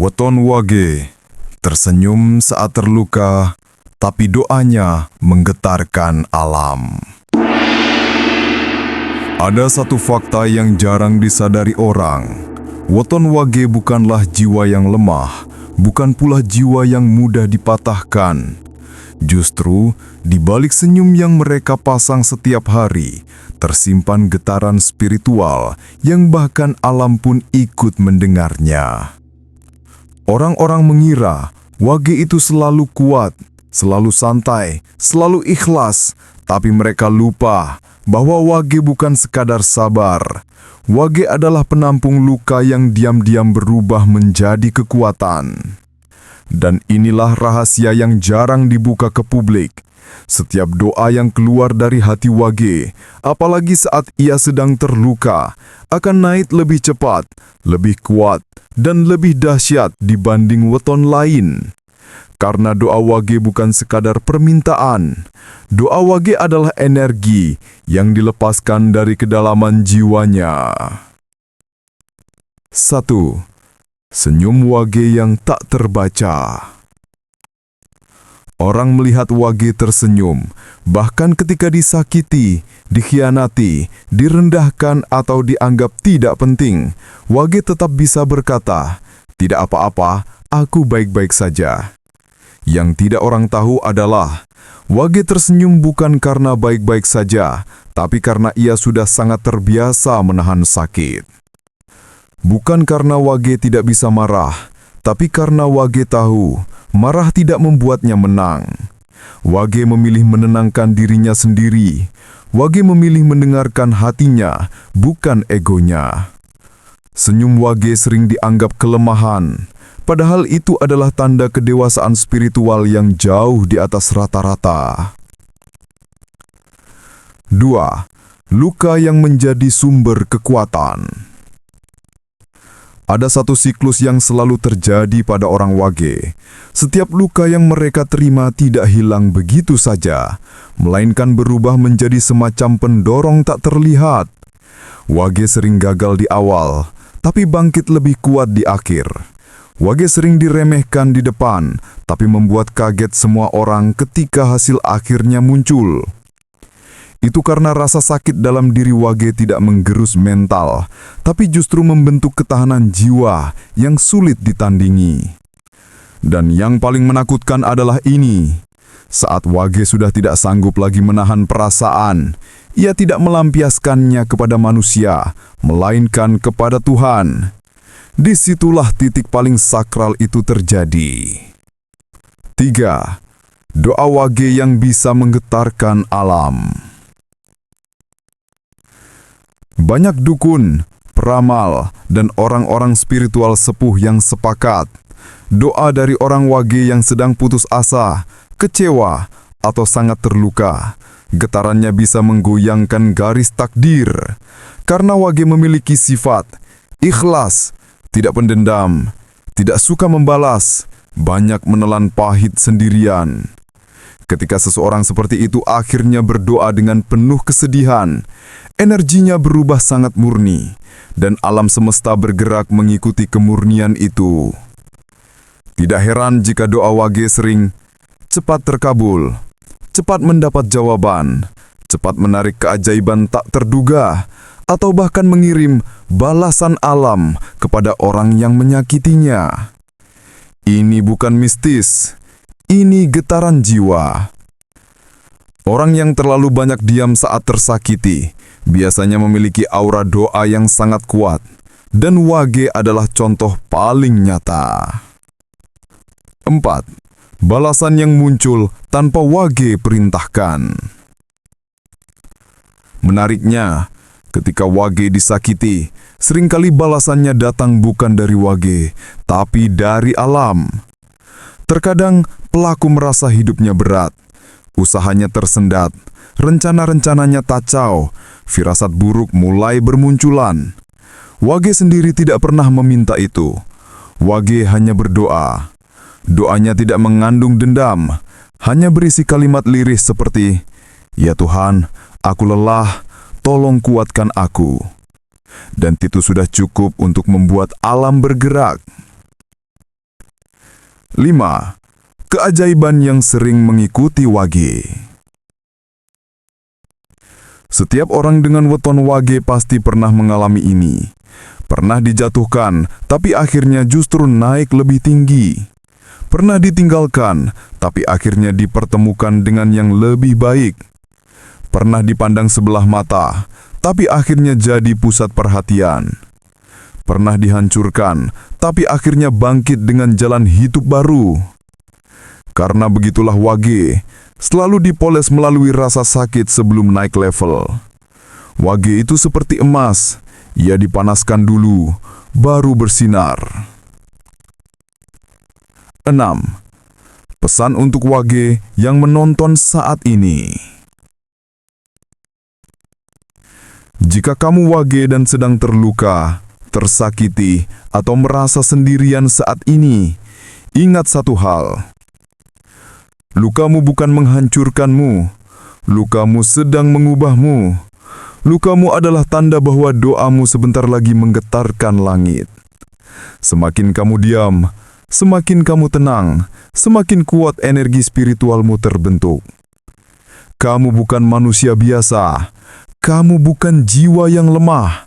Weton Wage tersenyum saat terluka, tapi doanya menggetarkan alam. Ada satu fakta yang jarang disadari orang. Weton Wage bukanlah jiwa yang lemah, bukan pula jiwa yang mudah dipatahkan. Justru, di balik senyum yang mereka pasang setiap hari, tersimpan getaran spiritual yang bahkan alam pun ikut mendengarnya. Orang-orang mengira Wage itu selalu kuat, selalu santai, selalu ikhlas, tapi mereka lupa bahwa Wage bukan sekadar sabar. Wage adalah penampung luka yang diam-diam berubah menjadi kekuatan. Dan inilah rahasia yang jarang dibuka ke publik. Setiap doa yang keluar dari hati Wage, apalagi saat ia sedang terluka, akan naik lebih cepat, lebih kuat, dan lebih dahsyat dibanding weton lain. Karena doa Wage bukan sekadar permintaan. Doa Wage adalah energi yang dilepaskan dari kedalaman jiwanya. 1. Senyum Wage yang tak terbaca. Orang melihat Wage tersenyum, bahkan ketika disakiti, dikhianati, direndahkan atau dianggap tidak penting, Wage tetap bisa berkata, "Tidak apa-apa, aku baik-baik saja." Yang tidak orang tahu adalah, Wage tersenyum bukan karena baik-baik saja, tapi karena ia sudah sangat terbiasa menahan sakit. Bukan karena Wage tidak bisa marah, tapi karena Wage tahu, marah tidak membuatnya menang. Wage memilih menenangkan dirinya sendiri. Wage memilih mendengarkan hatinya, bukan egonya. Senyum Wage sering dianggap kelemahan, padahal itu adalah tanda kedewasaan spiritual yang jauh di atas rata-rata. 2. Luka yang menjadi sumber kekuatan. Ada satu siklus yang selalu terjadi pada orang Wage. Setiap luka yang mereka terima tidak hilang begitu saja, melainkan berubah menjadi semacam pendorong tak terlihat. Wage sering gagal di awal, tapi bangkit lebih kuat di akhir. Wage sering diremehkan di depan, tapi membuat kaget semua orang ketika hasil akhirnya muncul. Itu karena rasa sakit dalam diri Wage tidak menggerus mental, tapi justru membentuk ketahanan jiwa yang sulit ditandingi. Dan yang paling menakutkan adalah ini. Saat Wage sudah tidak sanggup lagi menahan perasaan, ia tidak melampiaskannya kepada manusia, melainkan kepada Tuhan. Disitulah titik paling sakral itu terjadi. 3. Doa Wage yang bisa menggetarkan alam. Banyak dukun, peramal, dan orang-orang spiritual sepuh yang sepakat. Doa dari orang Wage yang sedang putus asa, kecewa, atau sangat terluka, getarannya bisa menggoyangkan garis takdir. Karena Wage memiliki sifat ikhlas, tidak pendendam, tidak suka membalas, banyak menelan pahit sendirian. Ketika seseorang seperti itu akhirnya berdoa dengan penuh kesedihan, energinya berubah sangat murni, dan alam semesta bergerak mengikuti kemurnian itu. Tidak heran jika doa Wage sering cepat terkabul, cepat mendapat jawaban, cepat menarik keajaiban tak terduga, atau bahkan mengirim balasan alam kepada orang yang menyakitinya. Ini bukan mistis, ini getaran jiwa. Orang yang terlalu banyak diam saat tersakiti biasanya memiliki aura doa yang sangat kuat, dan Wage adalah contoh paling nyata. 4. Balasan yang muncul tanpa Wage perintahkan. Menariknya, ketika Wage disakiti, seringkali balasannya datang bukan dari Wage, tapi dari alam. Terkadang pelaku merasa hidupnya berat, usahanya tersendat, rencana-rencananya kacau, firasat buruk mulai bermunculan. Wage sendiri tidak pernah meminta itu. Wage hanya berdoa. Doanya tidak mengandung dendam, hanya berisi kalimat lirih seperti, "Ya Tuhan, aku lelah, tolong kuatkan aku." Dan itu sudah cukup untuk membuat alam bergerak. 5. Keajaiban yang sering mengikuti wage. Setiap orang dengan weton wage pasti pernah mengalami ini. Pernah dijatuhkan, tapi akhirnya justru naik lebih tinggi. Pernah ditinggalkan, tapi akhirnya dipertemukan dengan yang lebih baik. Pernah dipandang sebelah mata, tapi akhirnya jadi pusat perhatian. Pernah dihancurkan, tapi akhirnya bangkit dengan jalan hidup baru. Karena begitulah wage, selalu dipoles melalui rasa sakit sebelum naik level. Wage itu seperti emas, ia dipanaskan dulu, baru bersinar. 6. Pesan untuk wage yang menonton saat ini. Jika kamu wage dan sedang terluka, tersakiti, atau merasa sendirian saat ini, ingat satu hal. Lukamu bukan menghancurkanmu, lukamu sedang mengubahmu. Lukamu adalah tanda bahwa doamu sebentar lagi menggetarkan langit. Semakin kamu diam, semakin kamu tenang, semakin kuat energi spiritualmu terbentuk. Kamu bukan manusia biasa, kamu bukan jiwa yang lemah.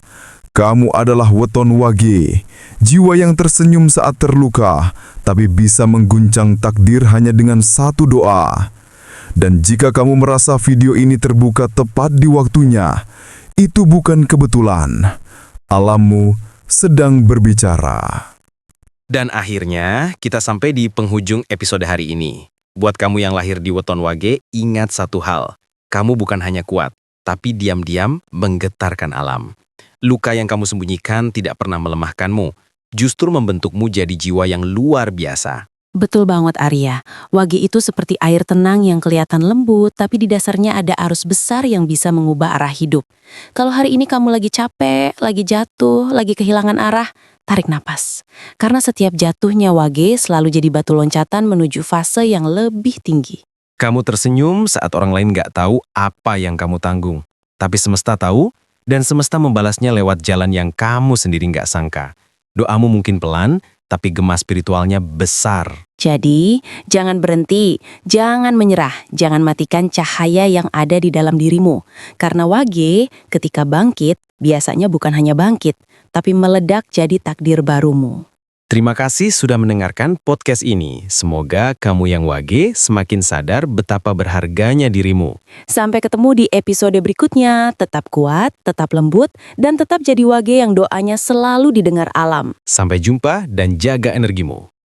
Kamu adalah weton wage, jiwa yang tersenyum saat terluka, tapi bisa mengguncang takdir hanya dengan satu doa. Dan jika kamu merasa video ini terbuka tepat di waktunya, itu bukan kebetulan. Alammu sedang berbicara. Dan akhirnya, kita sampai di penghujung episode hari ini. Buat kamu yang lahir di weton wage, ingat satu hal. Kamu bukan hanya kuat, tapi diam-diam menggetarkan alam. Luka yang kamu sembunyikan tidak pernah melemahkanmu, justru membentukmu jadi jiwa yang luar biasa. Betul banget Arya, wage itu seperti air tenang yang kelihatan lembut, tapi di dasarnya ada arus besar yang bisa mengubah arah hidup. Kalau hari ini kamu lagi capek, lagi jatuh, lagi kehilangan arah, tarik napas. Karena setiap jatuhnya wage selalu jadi batu loncatan menuju fase yang lebih tinggi. Kamu tersenyum saat orang lain nggak tahu apa yang kamu tanggung. Tapi semesta tahu, dan semesta membalasnya lewat jalan yang kamu sendiri nggak sangka. Doamu mungkin pelan, tapi gema spiritualnya besar. Jadi, jangan berhenti, jangan menyerah, jangan matikan cahaya yang ada di dalam dirimu. Karena wage, ketika bangkit, biasanya bukan hanya bangkit, tapi meledak jadi takdir barumu. Terima kasih sudah mendengarkan podcast ini. Semoga kamu yang wage semakin sadar betapa berharganya dirimu. Sampai ketemu di episode berikutnya. Tetap kuat, tetap lembut, dan tetap jadi wage yang doanya selalu didengar alam. Sampai jumpa dan jaga energimu.